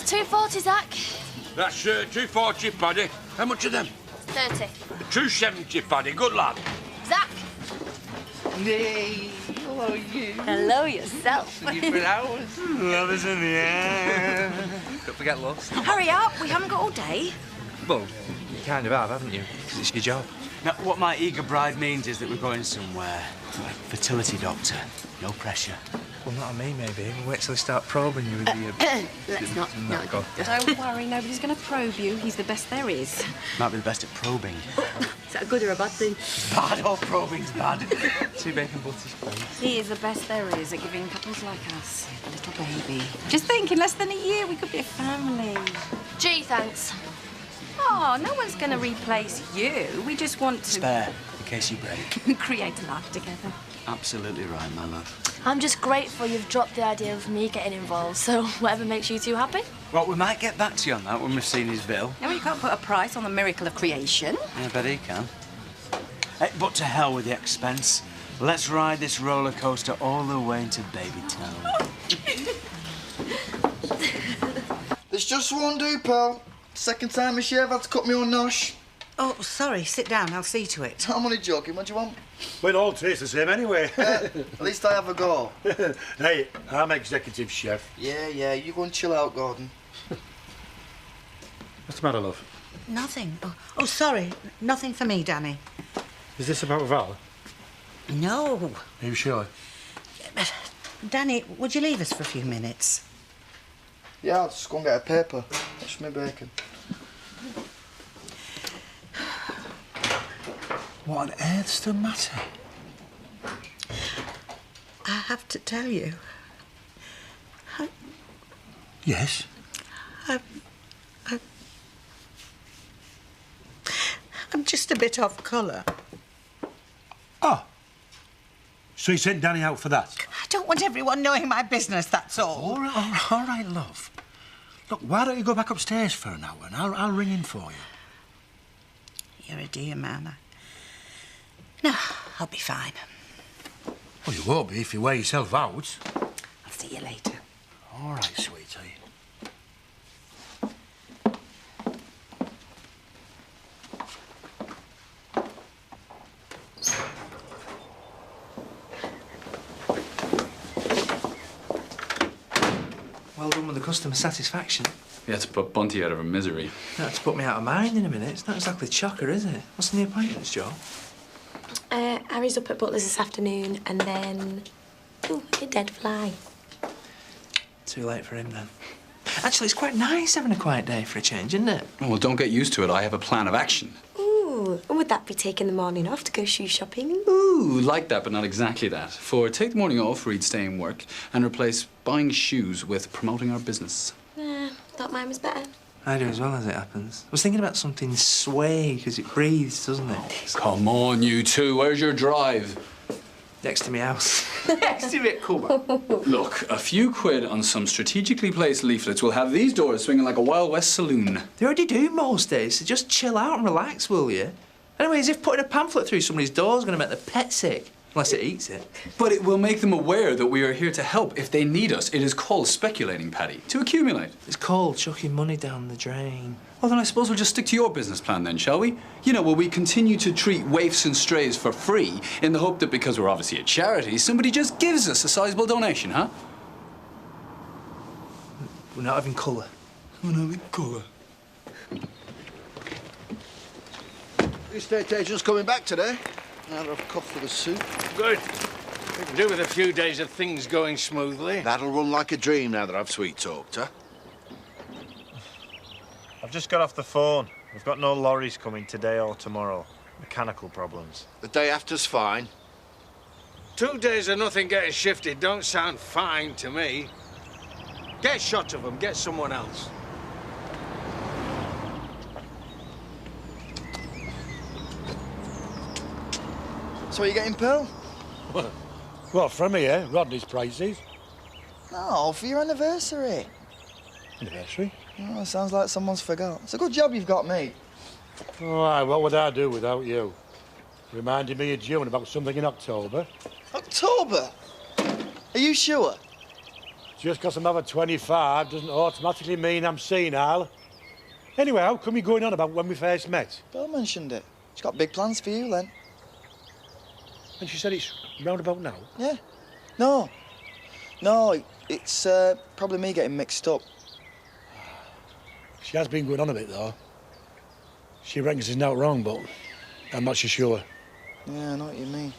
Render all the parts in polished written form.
240, Zach. That's 240, Paddy. How much of them? 30. 270, Paddy. Good lad. Zach. Hey, hello, you. Hello yourself. Different hours. Love is in the air. Don't forget lost. Hurry up, we haven't got all day. Well, you kind of have, haven't you? Because it's your job. Now, what my eager bride means is that we're going somewhere. Like fertility doctor. No pressure. Well, not on me, maybe. We'll wait till they start probing you with the... Let's not. No. Don't worry, nobody's going to probe you. He's the best there is. Might be the best at probing. Is that a good or a bad thing? Bad, all probing's bad. 2 bacon butters, please. He is the best there is at giving couples like us a little baby. Just think, in less than a year, we could be a family. Gee, thanks. Oh, no one's going to replace you. We just want to... Spare, in case you break. create a life together. Absolutely right, my love. I'm just grateful you've dropped the idea of me getting involved, so whatever makes you two happy. Well, we might get back to you on that when we've seen his bill. No, you can't put a price on the miracle of creation. Yeah, I bet he can. Hey, but to hell with the expense. Let's ride this roller coaster all the way to Babytown. This just won't do, pal. Second time this year I've had to cut my own nosh. Oh, sorry. Sit down. I'll see to it. I'm only joking. What do you want? Well, it all tastes the same anyway. At least I have a go. Hey, I'm executive chef. Yeah. You go and chill out, Gordon. What's the matter, love? Nothing. Oh, sorry. Nothing for me, Danny. Is this about Val? No. Are you sure? Danny, would you leave us for a few minutes? Yeah, I'll just go and get a paper. That's my bacon. What on earth's the matter? I have to tell you. Yes? I'm just a bit off colour. Oh. So you sent Danny out for that? I don't want everyone knowing my business, that's all. All right, love. Look, why don't you go back upstairs for an hour and I'll ring in for you. You're a dear man. No, I'll be fine. Well, you won't be if you wear yourself out. I'll see you later. All right, sweetie. Well done with the customer satisfaction. Yeah, to put Bunty out of her misery. That's put me out of mind in a minute. It's not exactly chocker, is it? What's the new appointments, Joe? Harry's up at Butler's this afternoon, and then... ooh, a dead fly. Too late for him, then. Actually, it's quite nice having a quiet day for a change, isn't it? Oh, well, don't get used to it. I have a plan of action. Ooh, and would that be taking the morning off to go shoe shopping? Ooh, like that, but not exactly that. For take the morning off, read stay in work, and replace buying shoes with promoting our business. Thought mine was better. I do as well, as it happens. I was thinking about something sway, because it breathes, doesn't it? Come on, you two. Where's your drive? Next to me house. Next to me at Cuba. Look, a few quid on some strategically placed leaflets will have these doors swinging like a Wild West saloon. They already do most days, so just chill out and relax, will you? Anyway, as if putting a pamphlet through somebody's door is going to make the pet sick. Unless it eats it. But it will make them aware that we are here to help if they need us. It is called speculating, Paddy. To accumulate. It's called chucking money down the drain. Well, then I suppose we'll just stick to your business plan then, shall we? You know, will we continue to treat waifs and strays for free in the hope that because we're obviously a charity, somebody just gives us a sizable donation, huh? We're not having colour. We're not having colour. The estate agent's coming back today. Now that I've coughed for the soup. Good. We can do with a few days of things going smoothly. That'll run like a dream now that I've sweet-talked her. I've just got off the phone. We've got no lorries coming today or tomorrow. Mechanical problems. The day after's fine. 2 days of nothing getting shifted don't sound fine to me. Get shot of them. Get someone else. So are you getting Pearl? What, from here? Rodney's prices. No, for your anniversary. Anniversary? Oh, sounds like someone's forgot. It's a good job you've got me. Oh, aye, what would I do without you? Reminding me of June about something in October. October? Are you sure? Just because I'm over 25 doesn't automatically mean I'm senile. Anyway, how come you going on about when we first met? Bill mentioned it. She's got big plans for you, Len. And she said it's roundabout now? Yeah. No, it's probably me getting mixed up. She has been going on a bit, though. She reckons it's not wrong, but I'm not so sure. Yeah, I know what you mean.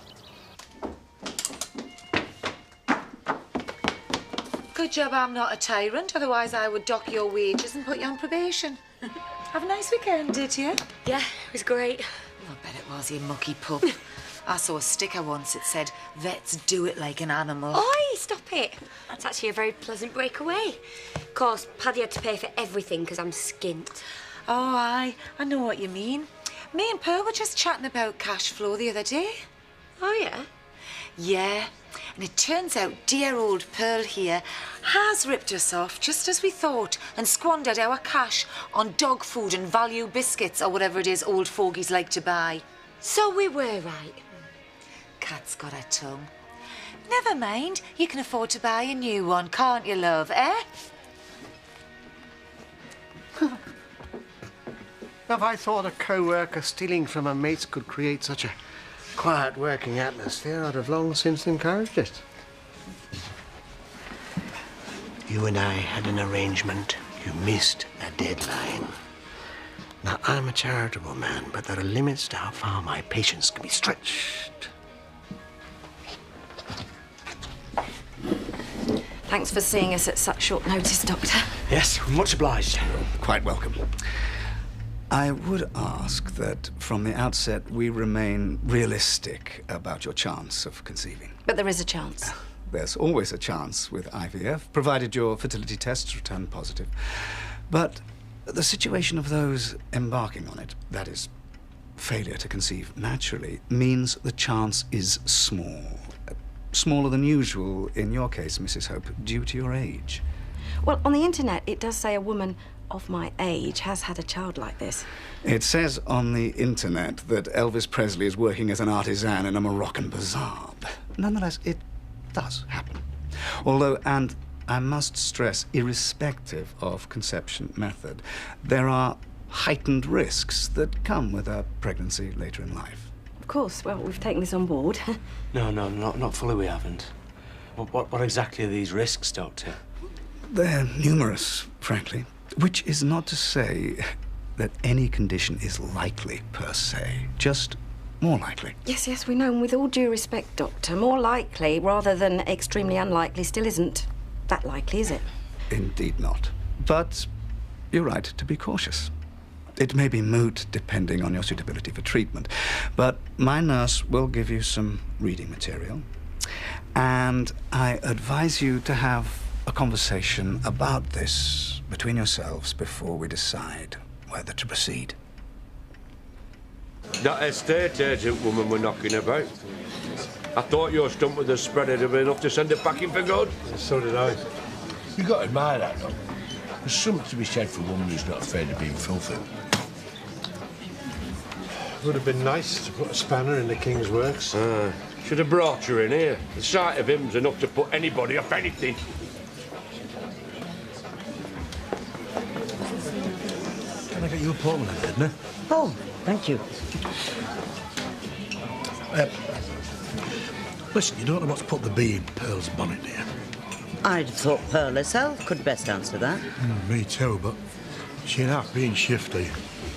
Good job I'm not a tyrant, otherwise I would dock your wages and put you on probation. Have a nice weekend, did you? Yeah, it was great. Oh, I bet it was, you mucky pup. I saw a sticker once that said, vets do it like an animal. Oi, stop it. That's actually a very pleasant breakaway. Of course, Paddy had to pay for everything because I'm skint. Oh, I know what you mean. Me and Pearl were just chatting about cash flow the other day. Oh, yeah? Yeah, and it turns out dear old Pearl here has ripped us off just as we thought and squandered our cash on dog food and value biscuits or whatever it is old fogies like to buy. So we were right. Cat's got a tongue. Never mind, you can afford to buy a new one, can't you, love, eh? Have I thought a co-worker stealing from her mates could create such a quiet working atmosphere, I'd have long since encouraged it. You and I had an arrangement. You missed a deadline. Now, I'm a charitable man, but there are limits to how far my patience can be stretched. Thanks for seeing us at such short notice, Doctor. Yes, much obliged. Quite welcome. I would ask that from the outset we remain realistic about your chance of conceiving. But there is a chance. There's always a chance with IVF, provided your fertility tests return positive. But the situation of those embarking on it, that is, failure to conceive naturally, means the chance is small. Smaller than usual, in your case, Mrs. Hope, due to your age. Well, on the internet, it does say a woman of my age has had a child like this. It says on the internet that Elvis Presley is working as an artisan in a Moroccan bazaar. Nonetheless, it does happen. Although, and I must stress, irrespective of conception method, there are heightened risks that come with a pregnancy later in life. Of course. Well, we've taken this on board. No, not fully we haven't. What exactly are these risks, Doctor? They're numerous, frankly. Which is not to say that any condition is likely, per se. Just more likely. Yes, we know. And with all due respect, Doctor, more likely rather than extremely unlikely still isn't that likely, is it? Indeed not. But you're right to be cautious. It may be moot depending on your suitability for treatment. But my nurse will give you some reading material. And I advise you to have a conversation about this between yourselves before we decide whether to proceed. That estate agent woman we're knocking about. I thought your stunt with the spread had been enough to send her packing for good. So did I. You got to admire that, though. There's something to be said for a woman who's not afraid of being filthy. Would have been nice to put a spanner in the King's works. Should have brought you in here. The sight of him's enough to put anybody off anything. Can I get you a portmanteau, Edna? Oh, thank you. Listen, you don't know what's put the bee in Pearl's bonnet, do you? I'd have thought Pearl herself could best answer that. Me too, but she'd have been shifty.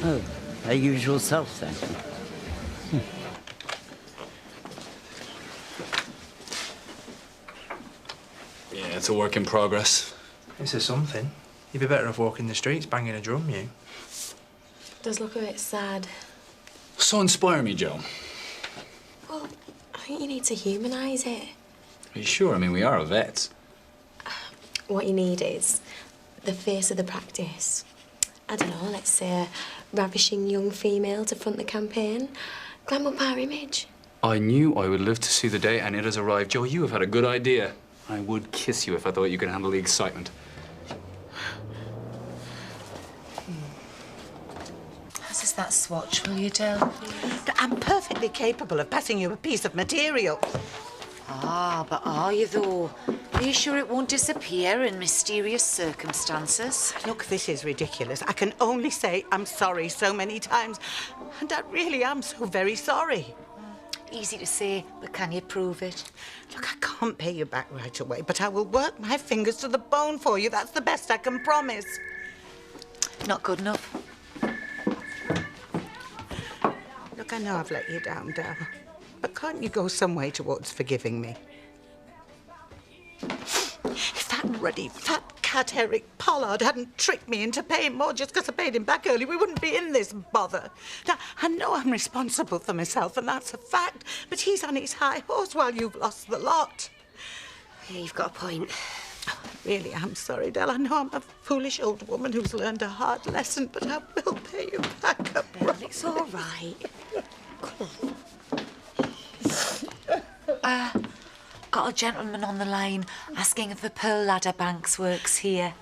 Oh, her usual self, then. Yeah, it's a work in progress. This is something. You'd be better off walking the streets banging a drum, you. Does look a bit sad. So inspire me, Joe. Well, I think you need to humanise it. Are you sure? I mean, we are vets. What you need is the face of the practice. I don't know, let's say a ravishing young female to front the campaign. Glam up our image. I knew I would live to see the day, and it has arrived. Joe, you have had a good idea. I would kiss you if I thought you could handle the excitement. This is that swatch, will you, Del? I'm perfectly capable of passing you a piece of material. Ah, but are you, though? Are you sure it won't disappear in mysterious circumstances? Look, this is ridiculous. I can only say I'm sorry so many times. And I really am so very sorry. Easy to say, but can you prove it? Look, I can't pay you back right away, but I will work my fingers to the bone for you. That's the best I can promise. Not good enough. Look, I know I've let you down, Del, but can't you go some way towards forgiving me? If that ruddy, fat cat Eric Pollard hadn't tricked me into paying more just because I paid him back early, we wouldn't be in this bother. Now, I know I'm responsible for myself, and that's a fact, but he's on his high horse while you've lost the lot. Yeah, you've got a point. Really, I'm sorry, Del. I know I'm a foolish old woman who's learned a hard lesson, but I will pay you back up. It's all right. Come on. Got a gentleman on the line asking if the Pearl Ladder Banks works here.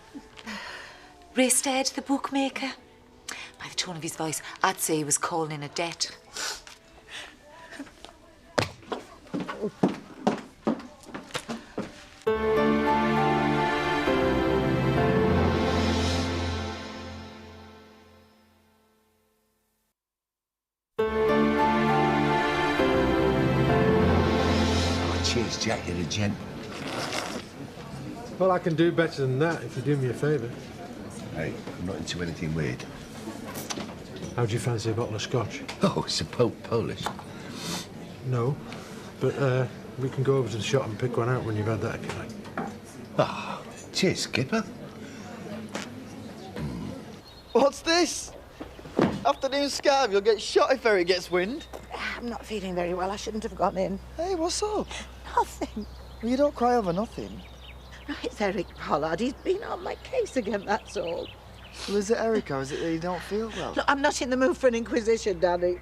Ray Stead, the bookmaker. By the tone of his voice, I'd say he was calling in a debt. Cheers, Jack, you're a gent. Well, I can do better than that if you do me a favour. Hey, I'm not into anything weird. How do you fancy a bottle of scotch? Oh, it's a Polish. No, but we can go over to the shop and pick one out when you've had that, if you like. Ah, cheers, Skipper. What's this? Afternoon scarf, you'll get shot if Eric gets wind. I'm not feeling very well. I shouldn't have gone in. Hey, what's up? Nothing. Well, you don't cry over nothing. No, it's Eric Pollard. He's been on my case again, that's all. Well, is it Eric or is it that you don't feel well? Look, I'm not in the mood for an inquisition, Danny.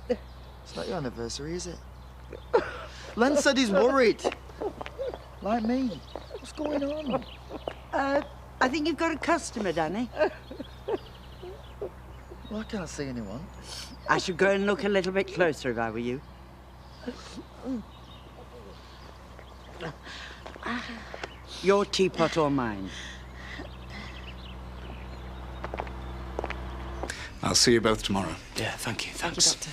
It's not your anniversary, is it? Len said he's worried. Like me. What's going on? I think you've got a customer, Danny. Well, I can't see anyone. I should go and look a little bit closer if I were you. Your teapot or mine? I'll see you both tomorrow. Yeah, thank you. Thank you, Doctor.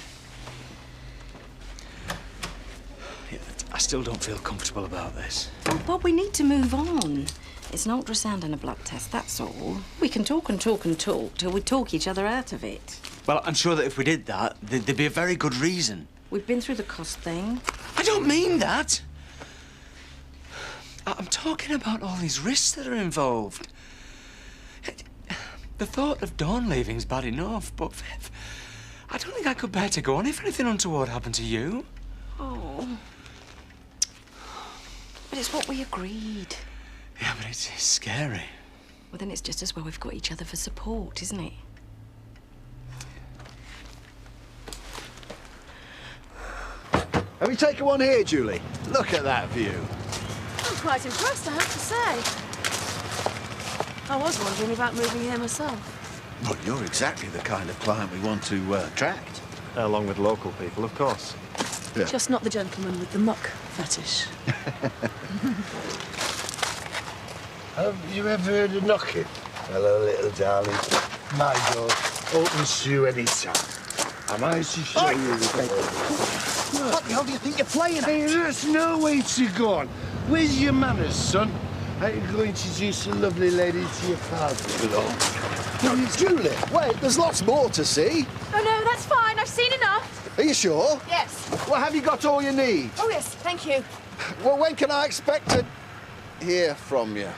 Yeah, I still don't feel comfortable about this. Oh, Bob, we need to move on. It's an ultrasound and a blood test, that's all. We can talk and talk and talk till we talk each other out of it. Well, I'm sure that if we did that, there'd be a very good reason. We've been through the cost thing. I don't mean that. I'm talking about all these risks that are involved. The thought of Dawn leaving's bad enough, but Viv, I don't think I could bear to go on if anything untoward happened to you. Oh. But it's what we agreed. Yeah, but it's scary. Well, then it's just as well we've got each other for support, isn't it? Have you taken one here, Julie? Look at that view. I'm quite impressed, I have to say. I was wondering about moving here myself. Well, you're exactly the kind of client we want to attract. Along with local people, of course. Yeah. Just not the gentleman with the muck fetish. Have you ever heard of knocking? Hello, little darling. My door opens to you any time. Am I to show you the door? What the hell do you think you're playing at? Hey, there's no way to go on. Where's your manners, son? How you going to introduce a lovely lady to your father-in-law? No, Julie, wait, there's lots more to see. Oh, no, that's fine. I've seen enough. Are you sure? Yes. Well, have you got all you need? Oh, yes, thank you. Well, when can I expect to hear from you?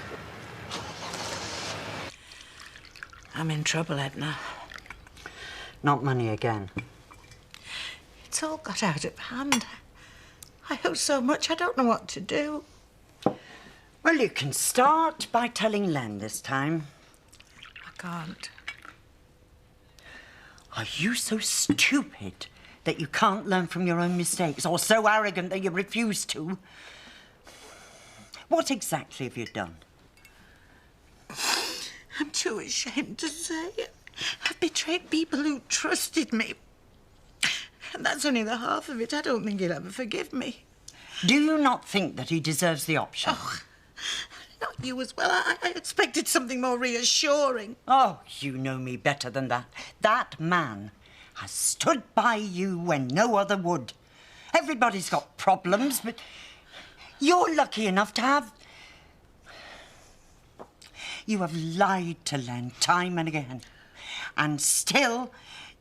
I'm in trouble, Edna. Not money again. It's all got out of hand. I owe so much, I don't know what to do. Well, you can start by telling Len this time. I can't. Are you so stupid that you can't learn from your own mistakes, or so arrogant that you refuse to? What exactly have you done? I'm too ashamed to say it. I've betrayed people who trusted me. And that's only the half of it. I don't think he'll ever forgive me. Do you not think that he deserves the option? Oh, not you as well. I expected something more reassuring. Oh, you know me better than that. That man has stood by you when no other would. Everybody's got problems, but you're lucky enough to have... You have lied to Len time and again, and still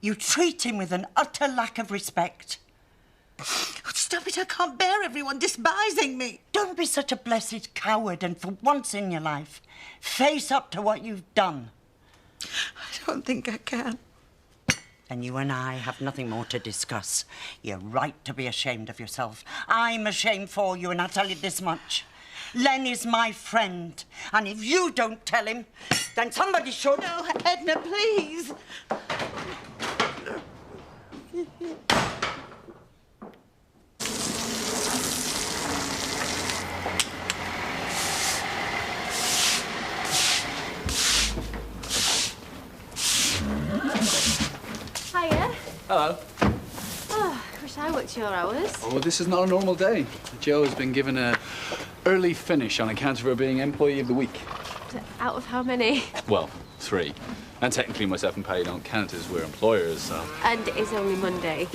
you treat him with an utter lack of respect. Stop it, I can't bear everyone despising me. Don't be such a blessed coward, and for once in your life, face up to what you've done. I don't think I can. Then you and I have nothing more to discuss. You're right to be ashamed of yourself. I'm ashamed for you, and I'll tell you this much. Len is my friend, and if you don't tell him, then somebody should. No, Edna, please. Hiya. Hello. Oh, wish I worked your hours. Oh, this is not a normal day. Jo has been given an early finish on account of her being Employee of the Week. Out of how many? Well, 3. And technically myself and Patty don't count as we're employers, so... And it's only Monday.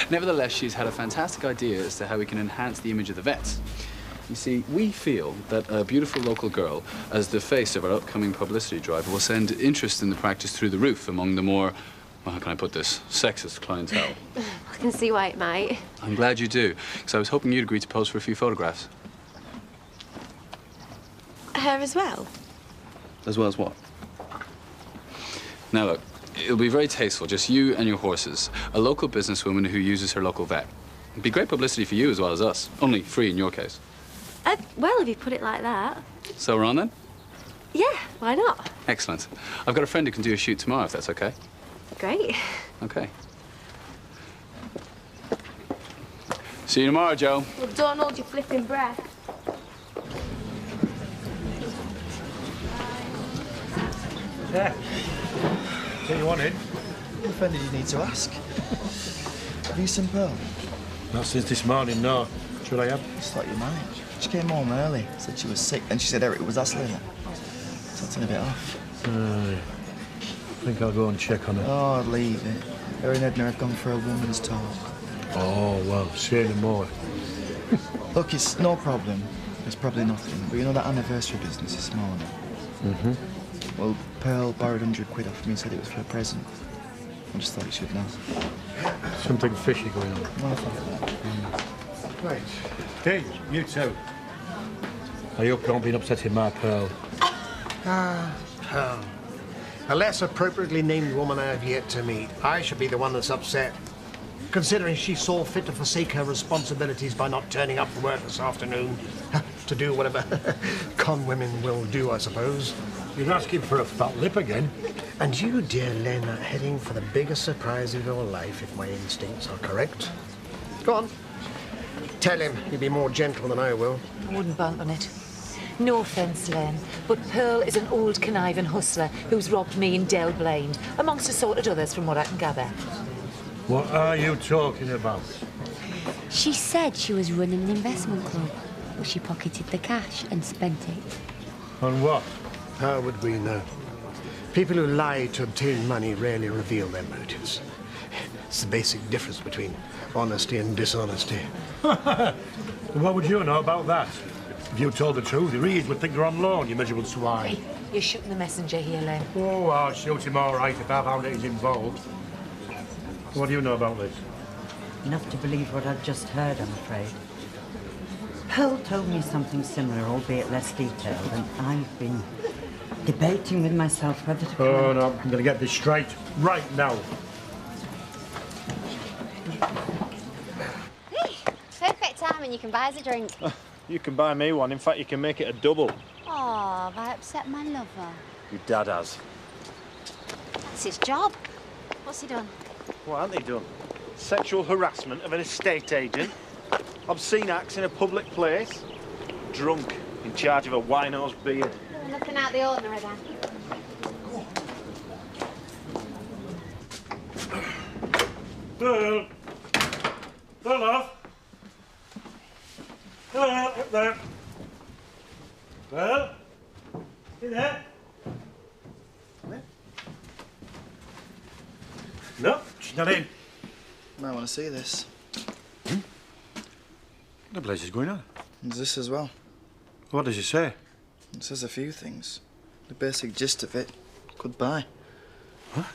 Nevertheless, she's had a fantastic idea as to how we can enhance the image of the vets. You see, we feel that a beautiful local girl, as the face of our upcoming publicity drive, will send interest in the practice through the roof among the more, well, how can I put this, sexist clientele. I can see why it might. I'm glad you do, because I was hoping you'd agree to pose for a few photographs. Her as well? As well as what? Now, look, it'll be very tasteful, just you and your horses. A local businesswoman who uses her local vet. It'd be great publicity for you as well as us. Only free in your case. Well, if you put it like that. So we're on then? Yeah, why not? Excellent. I've got a friend who can do a shoot tomorrow, if that's okay. Great. Okay. See you tomorrow, Jo. Well, don't hold your flipping breath. Yeah. So you wanted? What friend did you need to ask? Have you seen Pearl? Not since this morning, no. Should I have? I just thought you might. She came home early, said she was sick, and she said Eric was hassling her. So I turned a bit off. I think I'll go and check on her. Oh, I'd leave it. Her and Edna have gone for a woman's talk. Oh, well, say no more. Look, it's no problem. It's probably nothing. But you know that anniversary business this morning? Mm-hmm. Well, Pearl borrowed 100 quid off me and said it was for a present. I just thought you should know. Something fishy going on. Well, I thought that. Right. Hey, you two. I hope you don't been upsetting my Pearl. Pearl. A less appropriately named woman I have yet to meet. I should be the one that's upset. Considering she saw fit to forsake her responsibilities by not turning up for work this afternoon. To do whatever con women will do, I suppose. You're asking for a fat lip again. And you, dear Len, are heading for the biggest surprise of your life, if my instincts are correct. Go on. Tell him he'll be more gentle than I will. I wouldn't bank on it. No offence, Len, but Pearl is an old conniving hustler who's robbed me and Del Blaine, amongst assorted others from what I can gather. What are you talking about? She said she was running an investment club, but she pocketed the cash and spent it. On what? How would we know? People who lie to obtain money rarely reveal their motives. It's the basic difference between honesty and dishonesty. What would you know about that? If you told the truth, your ears would think you're on loan, you miserable swine. Hey, you're shooting the messenger here, Len. Oh, I'll shoot him all right if I found that he's involved. What do you know about this? Enough to believe what I've just heard, I'm afraid. Pearl told me something similar, albeit less detailed, and I've been debating with myself whether to... Oh, no, I'm going to get this straight right now. Hey, perfect timing. You can buy us a drink. You can buy me one. In fact, you can make it a double. Oh, have I upset my lover? Your dad has. That's his job. What's he done? What haven't they done? Sexual harassment of an estate agent, obscene acts in a public place, drunk, in charge of a wino beard. Nothing out the ordinary, then. Pearl! Pearl, love! No, she's not in. Might want to see this. The blazes going on. There's this as well. What does it say? It says a few things. The basic gist of it, goodbye. What?